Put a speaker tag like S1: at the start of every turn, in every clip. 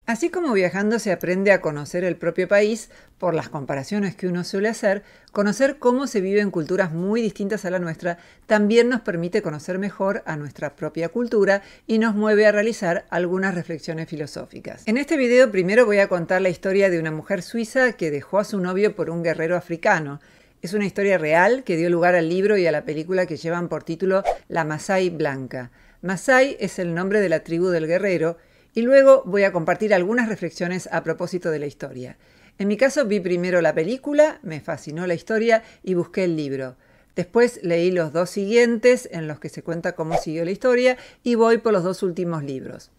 S1: Así como viajando se aprende a conocer el propio país, por las comparaciones que uno suele hacer, conocer cómo se vive en culturas muy distintas a la nuestra también nos permite conocer mejor a nuestra propia cultura y nos mueve a realizar algunas reflexiones filosóficas. En este video primero voy a contar la historia de una mujer suiza que dejó a su novio por un guerrero africano. Es una historia real que dio lugar al libro y a la película que llevan por título La Masái Blanca. Masái es el nombre de la tribu del guerrero. Y luego voy a compartir algunas reflexiones a propósito de la historia. En mi caso vi primero la película, me fascinó la historia y busqué el libro. Después leí los dos siguientes en los que se cuenta cómo siguió la historia y voy por los dos últimos libros.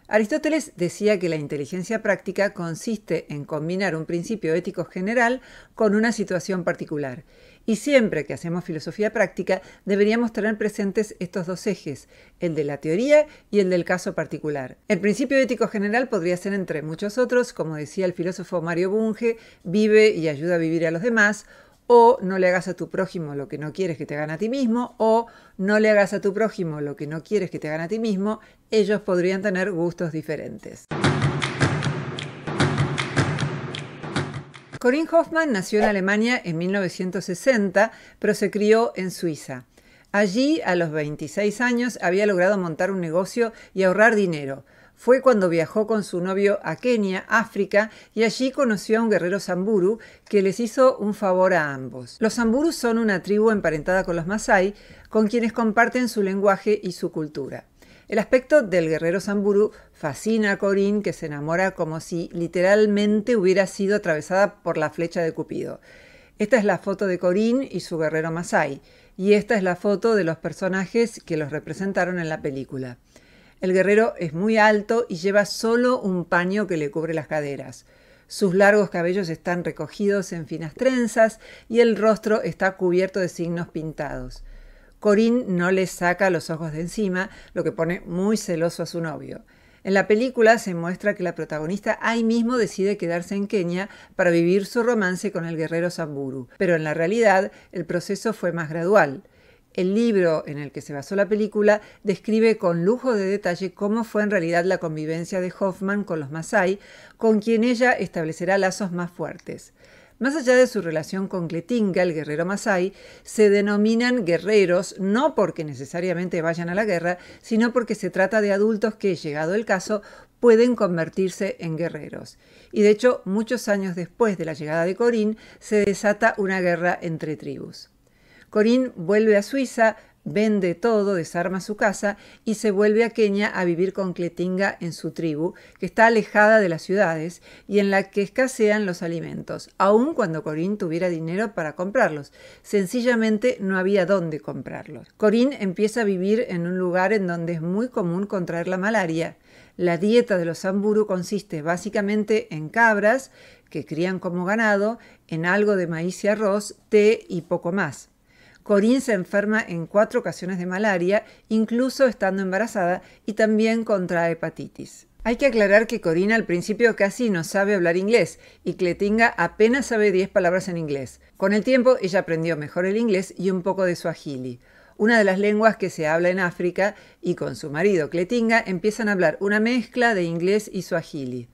S1: Aristóteles decía que la inteligencia práctica consiste en combinar un principio ético general con una situación particular. Y siempre que hacemos filosofía práctica deberíamos tener presentes estos dos ejes, el de la teoría y el del caso particular. El principio ético general podría ser, entre muchos otros, como decía el filósofo Mario Bunge, vive y ayuda a vivir a los demás, o no le hagas a tu prójimo lo que no quieres que te hagan a ti mismo, o no le hagas a tu prójimo lo que no quieres que te hagan a ti mismo. Ellos podrían tener gustos diferentes. Corinne Hofmann nació en Alemania en 1960, pero se crió en Suiza. Allí, a los 26 años, había logrado montar un negocio y ahorrar dinero. Fue cuando viajó con su novio a Kenia, África, y allí conoció a un guerrero Samburu que les hizo un favor a ambos. Los Samburu son una tribu emparentada con los Masái, con quienes comparten su lenguaje y su cultura. El aspecto del guerrero Samburu fascina a Corinne, que se enamora como si literalmente hubiera sido atravesada por la flecha de Cupido. Esta es la foto de Corinne y su guerrero Masái, y esta es la foto de los personajes que los representaron en la película. El guerrero es muy alto y lleva solo un paño que le cubre las caderas. Sus largos cabellos están recogidos en finas trenzas y el rostro está cubierto de signos pintados. Corinne no le saca los ojos de encima, lo que pone muy celoso a su novio. En la película se muestra que la protagonista ahí mismo decide quedarse en Kenia para vivir su romance con el guerrero Samburu, pero en la realidad el proceso fue más gradual. El libro en el que se basó la película describe con lujo de detalle cómo fue en realidad la convivencia de Hofmann con los Masái, con quien ella establecerá lazos más fuertes. Más allá de su relación con Cletinga, el guerrero Masái, se denominan guerreros no porque necesariamente vayan a la guerra, sino porque se trata de adultos que, llegado el caso, pueden convertirse en guerreros. Y de hecho, muchos años después de la llegada de Corinne, se desata una guerra entre tribus. Corinne vuelve a Suiza, vende todo, desarma su casa y se vuelve a Kenia a vivir con Cletinga en su tribu, que está alejada de las ciudades y en la que escasean los alimentos, aun cuando Corinne tuviera dinero para comprarlos. Sencillamente no había dónde comprarlos. Corinne empieza a vivir en un lugar en donde es muy común contraer la malaria. La dieta de los Samburu consiste básicamente en cabras, que crían como ganado, en algo de maíz y arroz, té y poco más. Corinne se enferma en 4 ocasiones de malaria, incluso estando embarazada, y también contrae hepatitis. Hay que aclarar que Corinne al principio casi no sabe hablar inglés y Cletinga apenas sabe 10 palabras en inglés. Con el tiempo ella aprendió mejor el inglés y un poco de suajili, una de las lenguas que se habla en África, y con su marido Cletinga empiezan a hablar una mezcla de inglés y suajili.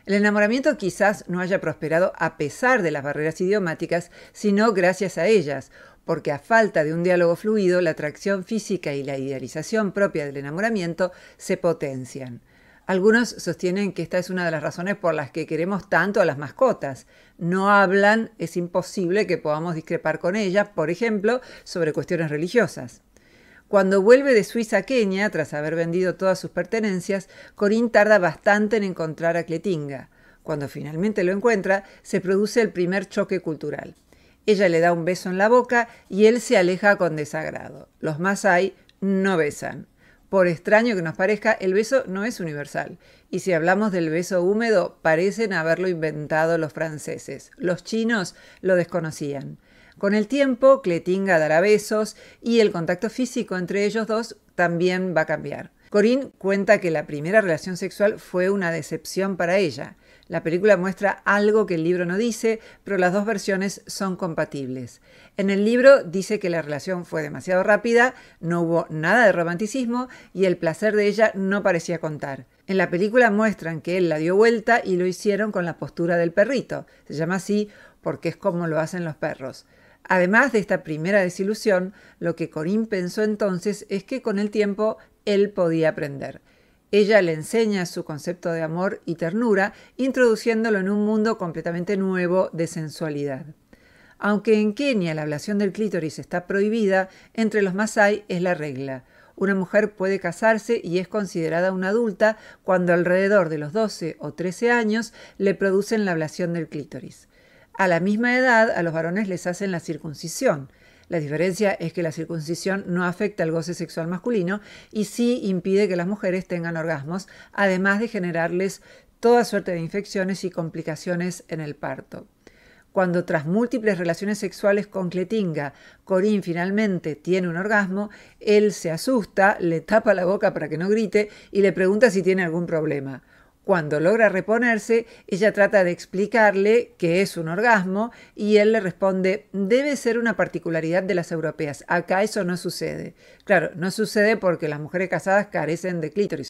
S1: El enamoramiento quizás no haya prosperado a pesar de las barreras idiomáticas, sino gracias a ellas, porque a falta de un diálogo fluido, la atracción física y la idealización propia del enamoramiento se potencian. Algunos sostienen que esta es una de las razones por las que queremos tanto a las mascotas. No hablan, es imposible que podamos discrepar con ellas, por ejemplo, sobre cuestiones religiosas. Cuando vuelve de Suiza a Kenia, tras haber vendido todas sus pertenencias, Corinne tarda bastante en encontrar a Cletinga. Cuando finalmente lo encuentra, se produce el primer choque cultural. Ella le da un beso en la boca y él se aleja con desagrado. Los Masái no besan. Por extraño que nos parezca, el beso no es universal. Y si hablamos del beso húmedo, parecen haberlo inventado los franceses. Los chinos lo desconocían. Con el tiempo, Cletinga dará besos y el contacto físico entre ellos dos también va a cambiar. Corinne cuenta que la primera relación sexual fue una decepción para ella. La película muestra algo que el libro no dice, pero las dos versiones son compatibles. En el libro dice que la relación fue demasiado rápida, no hubo nada de romanticismo y el placer de ella no parecía contar. En la película muestran que él la dio vuelta y lo hicieron con la postura del perrito. Se llama así porque es como lo hacen los perros. Además de esta primera desilusión, lo que Corinne pensó entonces es que con el tiempo él podía aprender. Ella le enseña su concepto de amor y ternura, introduciéndolo en un mundo completamente nuevo de sensualidad. Aunque en Kenia la ablación del clítoris está prohibida, entre los masái es la regla. Una mujer puede casarse y es considerada una adulta cuando alrededor de los 12 o 13 años le producen la ablación del clítoris. A la misma edad, a los varones les hacen la circuncisión. La diferencia es que la circuncisión no afecta al goce sexual masculino y sí impide que las mujeres tengan orgasmos, además de generarles toda suerte de infecciones y complicaciones en el parto. Cuando tras múltiples relaciones sexuales con Cletinga, Corinne finalmente tiene un orgasmo, él se asusta, le tapa la boca para que no grite y le pregunta si tiene algún problema. Cuando logra reponerse, ella trata de explicarle que es un orgasmo y él le responde: debe ser una particularidad de las europeas, acá eso no sucede. Claro, no sucede porque las mujeres casadas carecen de clítoris.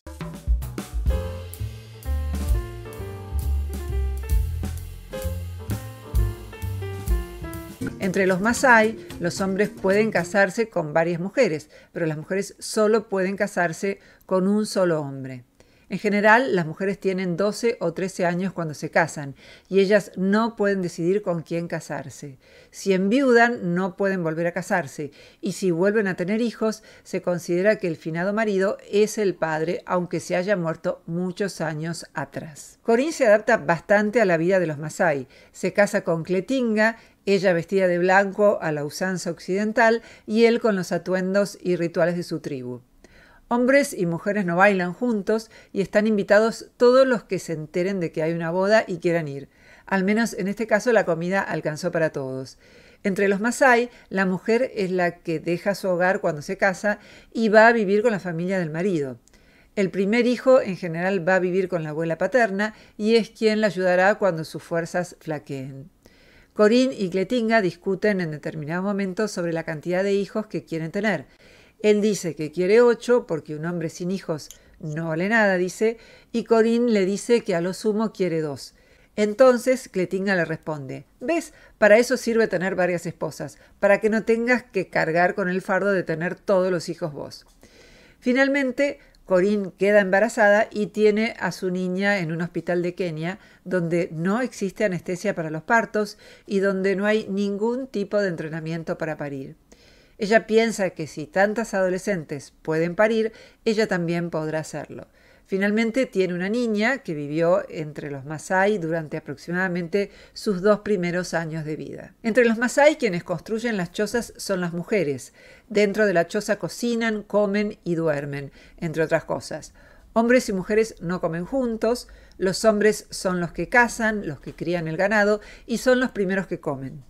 S1: Entre los masái, los hombres pueden casarse con varias mujeres, pero las mujeres solo pueden casarse con un solo hombre. En general, las mujeres tienen 12 o 13 años cuando se casan y ellas no pueden decidir con quién casarse. Si enviudan, no pueden volver a casarse y si vuelven a tener hijos, se considera que el finado marido es el padre, aunque se haya muerto muchos años atrás. Corinne se adapta bastante a la vida de los masái. Se casa con Cletinga, ella vestida de blanco a la usanza occidental y él con los atuendos y rituales de su tribu. Hombres y mujeres no bailan juntos y están invitados todos los que se enteren de que hay una boda y quieran ir. Al menos en este caso la comida alcanzó para todos. Entre los masái, la mujer es la que deja su hogar cuando se casa y va a vivir con la familia del marido. El primer hijo en general va a vivir con la abuela paterna y es quien la ayudará cuando sus fuerzas flaqueen. Corinne y Cletinga discuten en determinado momento sobre la cantidad de hijos que quieren tener. Él dice que quiere 8 porque un hombre sin hijos no vale nada, dice, y Corinne le dice que a lo sumo quiere 2. Entonces Cletinga le responde: ¿ves? Para eso sirve tener varias esposas, para que no tengas que cargar con el fardo de tener todos los hijos vos. Finalmente, Corinne queda embarazada y tiene a su niña en un hospital de Kenia, donde no existe anestesia para los partos y donde no hay ningún tipo de entrenamiento para parir. Ella piensa que si tantas adolescentes pueden parir, ella también podrá hacerlo. Finalmente tiene una niña que vivió entre los masái durante aproximadamente sus 2 primeros años de vida. Entre los masái, quienes construyen las chozas son las mujeres. Dentro de la choza cocinan, comen y duermen, entre otras cosas. Hombres y mujeres no comen juntos, los hombres son los que cazan, los que crían el ganado y son los primeros que comen.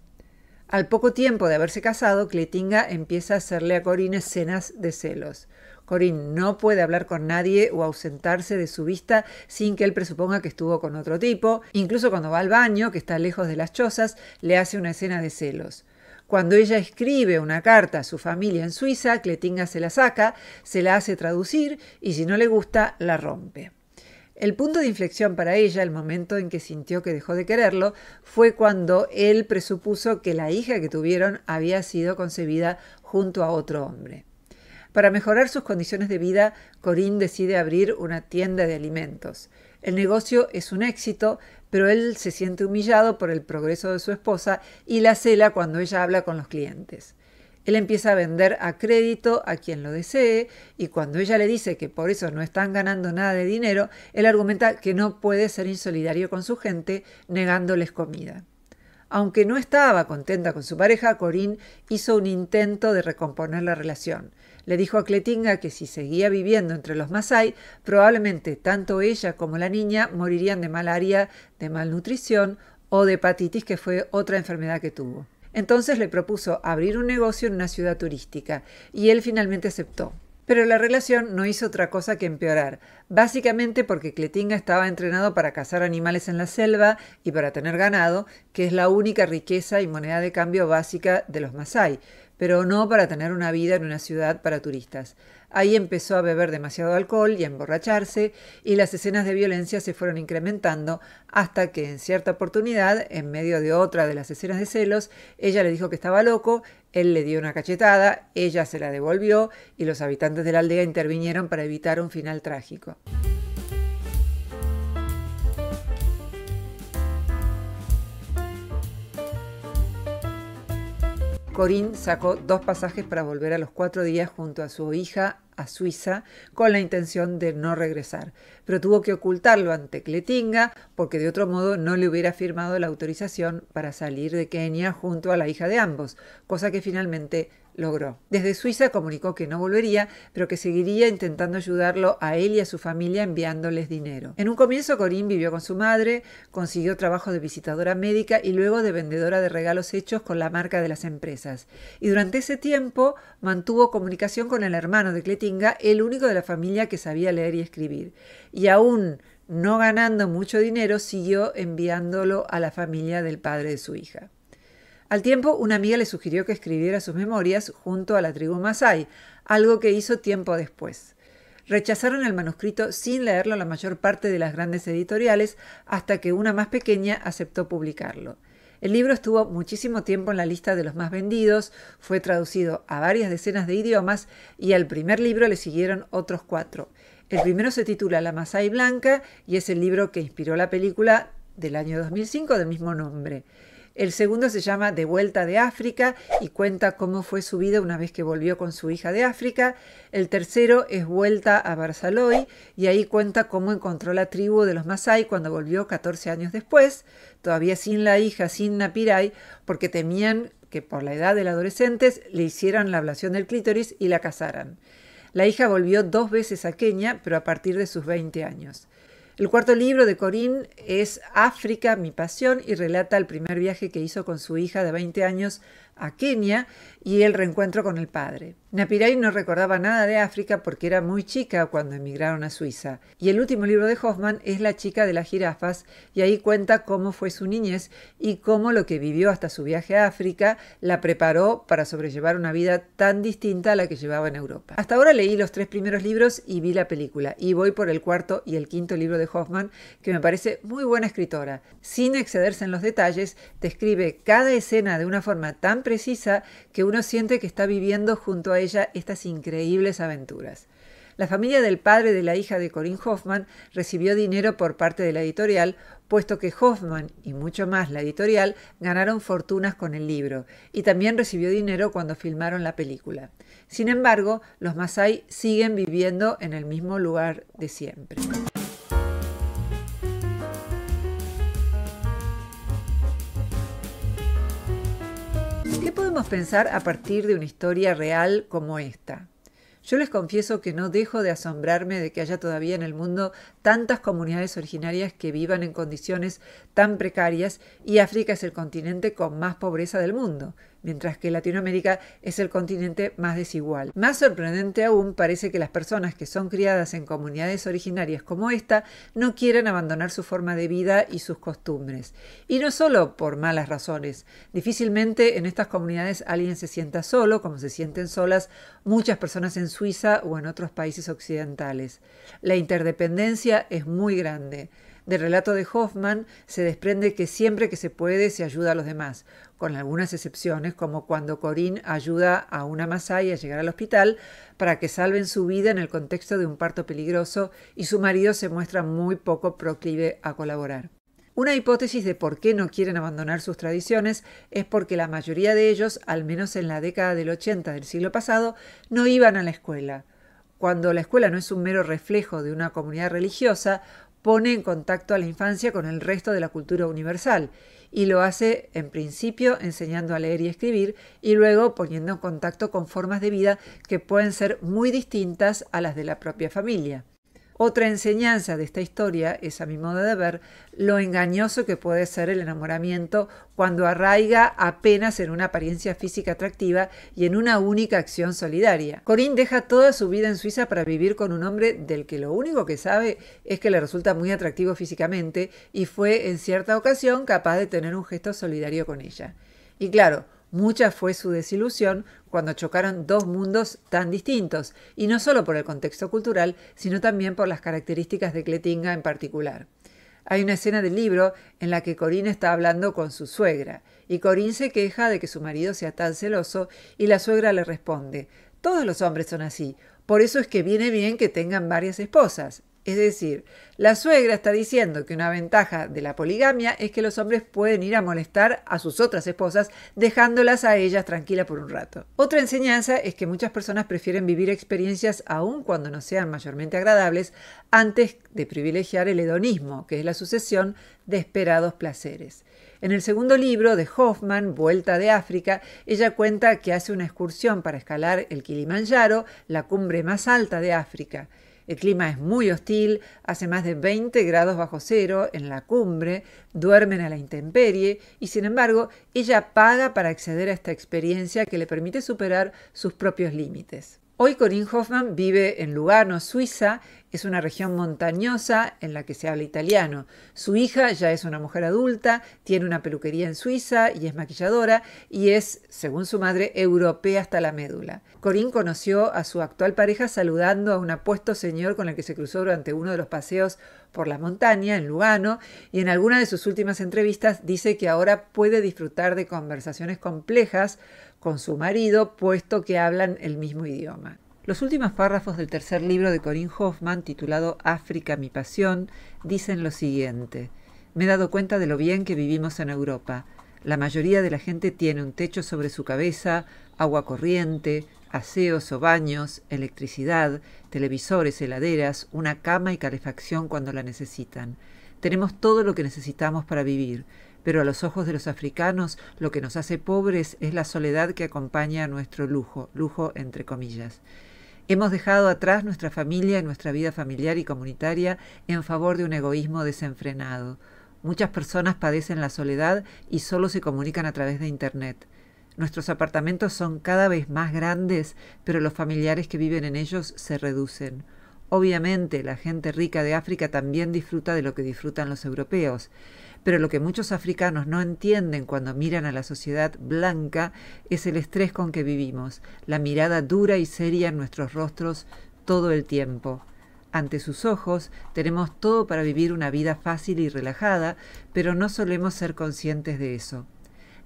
S1: Al poco tiempo de haberse casado, Cletinga empieza a hacerle a Corinne escenas de celos. Corinne no puede hablar con nadie o ausentarse de su vista sin que él presuponga que estuvo con otro tipo. Incluso cuando va al baño, que está lejos de las chozas, le hace una escena de celos. Cuando ella escribe una carta a su familia en Suiza, Cletinga se la saca, se la hace traducir y si no le gusta, la rompe. El punto de inflexión para ella, el momento en que sintió que dejó de quererlo, fue cuando él presupuso que la hija que tuvieron había sido concebida junto a otro hombre. Para mejorar sus condiciones de vida, Corinne decide abrir una tienda de alimentos. El negocio es un éxito, pero él se siente humillado por el progreso de su esposa y la cela cuando ella habla con los clientes. Él empieza a vender a crédito a quien lo desee y cuando ella le dice que por eso no están ganando nada de dinero, él argumenta que no puede ser insolidario con su gente negándoles comida. Aunque no estaba contenta con su pareja, Corinne hizo un intento de recomponer la relación. Le dijo a Cletinga que si seguía viviendo entre los masái, probablemente tanto ella como la niña morirían de malaria, de malnutrición o de hepatitis, que fue otra enfermedad que tuvo. Entonces le propuso abrir un negocio en una ciudad turística y él finalmente aceptó. Pero la relación no hizo otra cosa que empeorar, básicamente porque Cletinga estaba entrenado para cazar animales en la selva y para tener ganado, que es la única riqueza y moneda de cambio básica de los masái, pero no para tener una vida en una ciudad para turistas. Ahí empezó a beber demasiado alcohol y a emborracharse, y las escenas de violencia se fueron incrementando hasta que en cierta oportunidad, en medio de otra de las escenas de celos, ella le dijo que estaba loco, él le dio una cachetada, ella se la devolvió y los habitantes de la aldea intervinieron para evitar un final trágico. Corinne sacó 2 pasajes para volver a los 4 días junto a su hija a Suiza con la intención de no regresar, pero tuvo que ocultarlo ante Cletinga porque de otro modo no le hubiera firmado la autorización para salir de Kenia junto a la hija de ambos, cosa que finalmente logró. Desde Suiza comunicó que no volvería, pero que seguiría intentando ayudarlo a él y a su familia enviándoles dinero. En un comienzo Corinne vivió con su madre, consiguió trabajo de visitadora médica y luego de vendedora de regalos hechos con la marca de las empresas. Y durante ese tiempo mantuvo comunicación con el hermano de Cletinga, el único de la familia que sabía leer y escribir. Y aún no ganando mucho dinero, siguió enviándolo a la familia del padre de su hija. Al tiempo, una amiga le sugirió que escribiera sus memorias junto a la tribu Masái, algo que hizo tiempo después. Rechazaron el manuscrito sin leerlo la mayor parte de las grandes editoriales hasta que una más pequeña aceptó publicarlo. El libro estuvo muchísimo tiempo en la lista de los más vendidos, fue traducido a varias decenas de idiomas y al primer libro le siguieron otros 4. El primero se titula La Masái Blanca y es el libro que inspiró la película del año 2005 del mismo nombre. El segundo se llama De vuelta de África y cuenta cómo fue su vida una vez que volvió con su hija de África. El tercero es Vuelta a Barsaloi y ahí cuenta cómo encontró la tribu de los Masái cuando volvió 14 años después, todavía sin la hija, sin Napirai, porque temían que por la edad del adolescente le hicieran la ablación del clítoris y la casaran. La hija volvió 2 veces a Kenia, pero a partir de sus 20 años. El cuarto libro de Corinne es África, mi pasión, y relata el primer viaje que hizo con su hija de 20 años a Kenia y el reencuentro con el padre. Napirai no recordaba nada de África porque era muy chica cuando emigraron a Suiza. Y el último libro de Hoffmann es La chica de las jirafas y ahí cuenta cómo fue su niñez y cómo lo que vivió hasta su viaje a África la preparó para sobrellevar una vida tan distinta a la que llevaba en Europa. Hasta ahora leí los 3 primeros libros y vi la película y voy por el cuarto y el quinto libro de Hoffmann, que me parece muy buena escritora. Sin excederse en los detalles, describe cada escena de una forma tan precisa que uno siente que está viviendo junto a ella estas increíbles aventuras. La familia del padre de la hija de Corinne Hoffmann recibió dinero por parte de la editorial, puesto que Hoffmann y mucho más la editorial ganaron fortunas con el libro, y también recibió dinero cuando filmaron la película. Sin embargo, los Masái siguen viviendo en el mismo lugar de siempre. ¿Qué podemos pensar a partir de una historia real como esta? Yo les confieso que no dejo de asombrarme de que haya todavía en el mundo tantas comunidades originarias que vivan en condiciones tan precarias y África es el continente con más pobreza del mundo, mientras que Latinoamérica es el continente más desigual. Más sorprendente aún parece que las personas que son criadas en comunidades originarias como esta no quieren abandonar su forma de vida y sus costumbres. Y no solo por malas razones. Difícilmente en estas comunidades alguien se sienta solo, como se sienten solas muchas personas en Suiza o en otros países occidentales. La interdependencia es muy grande. Del relato de Hoffmann se desprende que siempre que se puede se ayuda a los demás, con algunas excepciones, como cuando Corinne ayuda a una Masái a llegar al hospital para que salven su vida en el contexto de un parto peligroso y su marido se muestra muy poco proclive a colaborar. Una hipótesis de por qué no quieren abandonar sus tradiciones es porque la mayoría de ellos, al menos en la década del 80 del siglo pasado, no iban a la escuela. Cuando la escuela no es un mero reflejo de una comunidad religiosa, pone en contacto a la infancia con el resto de la cultura universal y lo hace en principio enseñando a leer y escribir y luego poniendo en contacto con formas de vida que pueden ser muy distintas a las de la propia familia. Otra enseñanza de esta historia es, a mi modo de ver, lo engañoso que puede ser el enamoramiento cuando arraiga apenas en una apariencia física atractiva y en una única acción solidaria. Corinne deja toda su vida en Suiza para vivir con un hombre del que lo único que sabe es que le resulta muy atractivo físicamente y fue en cierta ocasión capaz de tener un gesto solidario con ella. Y claro, Mucha fue su desilusión cuando chocaron dos mundos tan distintos, y no solo por el contexto cultural, sino también por las características de Cletinga en particular. Hay una escena del libro en la que Corinne está hablando con su suegra, y Corinne se queja de que su marido sea tan celoso, y la suegra le responde: «Todos los hombres son así, por eso es que viene bien que tengan varias esposas». Es decir, la suegra está diciendo que una ventaja de la poligamia es que los hombres pueden ir a molestar a sus otras esposas dejándolas a ellas tranquilas por un rato. Otra enseñanza es que muchas personas prefieren vivir experiencias aun cuando no sean mayormente agradables antes de privilegiar el hedonismo, que es la sucesión de esperados placeres. En el segundo libro de Hoffman, Vuelta de África, ella cuenta que hace una excursión para escalar el Kilimanjaro, la cumbre más alta de África. El clima es muy hostil, hace más de 20 grados bajo cero en la cumbre, duermen a la intemperie y, sin embargo, ella paga para acceder a esta experiencia que le permite superar sus propios límites. Hoy Corinne Hoffman vive en Lugano, Suiza. Es una región montañosa en la que se habla italiano. Su hija ya es una mujer adulta, tiene una peluquería en Suiza y es maquilladora y es, según su madre, europea hasta la médula. Corinne conoció a su actual pareja saludando a un apuesto señor con el que se cruzó durante uno de los paseos por la montaña en Lugano, y en alguna de sus últimas entrevistas dice que ahora puede disfrutar de conversaciones complejas con su marido, puesto que hablan el mismo idioma. Los últimos párrafos del tercer libro de Corinne Hoffman, titulado África, mi pasión, dicen lo siguiente: «Me he dado cuenta de lo bien que vivimos en Europa. La mayoría de la gente tiene un techo sobre su cabeza, agua corriente, aseos o baños, electricidad, televisores, heladeras, una cama y calefacción cuando la necesitan. Tenemos todo lo que necesitamos para vivir, pero a los ojos de los africanos lo que nos hace pobres es la soledad que acompaña a nuestro lujo, lujo entre comillas. Hemos dejado atrás nuestra familia y nuestra vida familiar y comunitaria en favor de un egoísmo desenfrenado. Muchas personas padecen la soledad y solo se comunican a través de Internet. Nuestros apartamentos son cada vez más grandes, pero los familiares que viven en ellos se reducen. Obviamente, la gente rica de África también disfruta de lo que disfrutan los europeos, pero lo que muchos africanos no entienden cuando miran a la sociedad blanca es el estrés con que vivimos, la mirada dura y seria en nuestros rostros todo el tiempo. Ante sus ojos tenemos todo para vivir una vida fácil y relajada, pero no solemos ser conscientes de eso.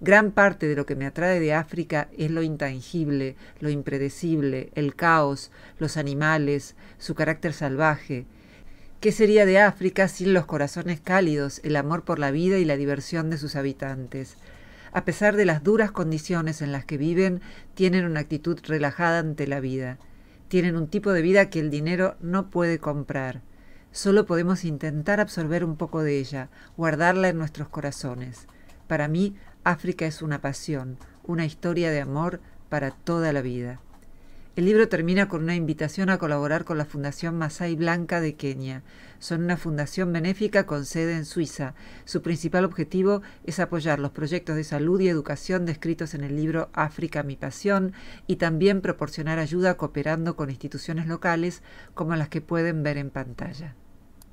S1: Gran parte de lo que me atrae de África es lo intangible, lo impredecible, el caos, los animales, su carácter salvaje. ¿Qué sería de África sin los corazones cálidos, el amor por la vida y la diversión de sus habitantes? A pesar de las duras condiciones en las que viven, tienen una actitud relajada ante la vida. Tienen un tipo de vida que el dinero no puede comprar. Solo podemos intentar absorber un poco de ella, guardarla en nuestros corazones. Para mí, África es una pasión, una historia de amor para toda la vida. El libro termina con una invitación a colaborar con la Fundación Masai Blanca de Kenia. Son una fundación benéfica con sede en Suiza. Su principal objetivo es apoyar los proyectos de salud y educación descritos en el libro África, mi pasión, y también proporcionar ayuda cooperando con instituciones locales como las que pueden ver en pantalla.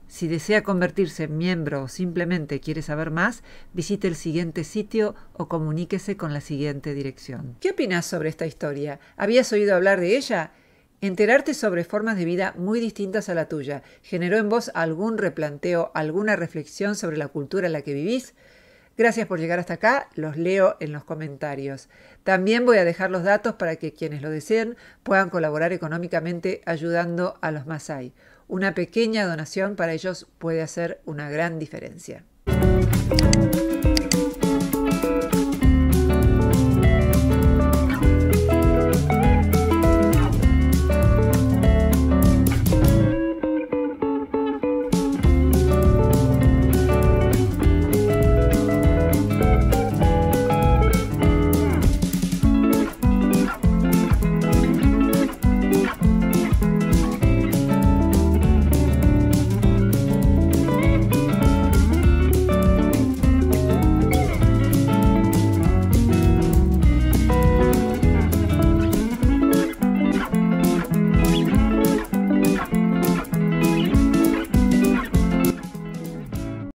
S1: Si desea convertirse en miembro o simplemente quiere saber más, visite el siguiente sitio o comuníquese con la siguiente dirección. ¿Qué opinas sobre esta historia? ¿Habías oído hablar de ella? Enterarte sobre formas de vida muy distintas a la tuya ¿generó en vos algún replanteo, alguna reflexión sobre la cultura en la que vivís? Gracias por llegar hasta acá, los leo en los comentarios. También voy a dejar los datos para que quienes lo deseen puedan colaborar económicamente ayudando a los Masái. Una pequeña donación para ellos puede hacer una gran diferencia.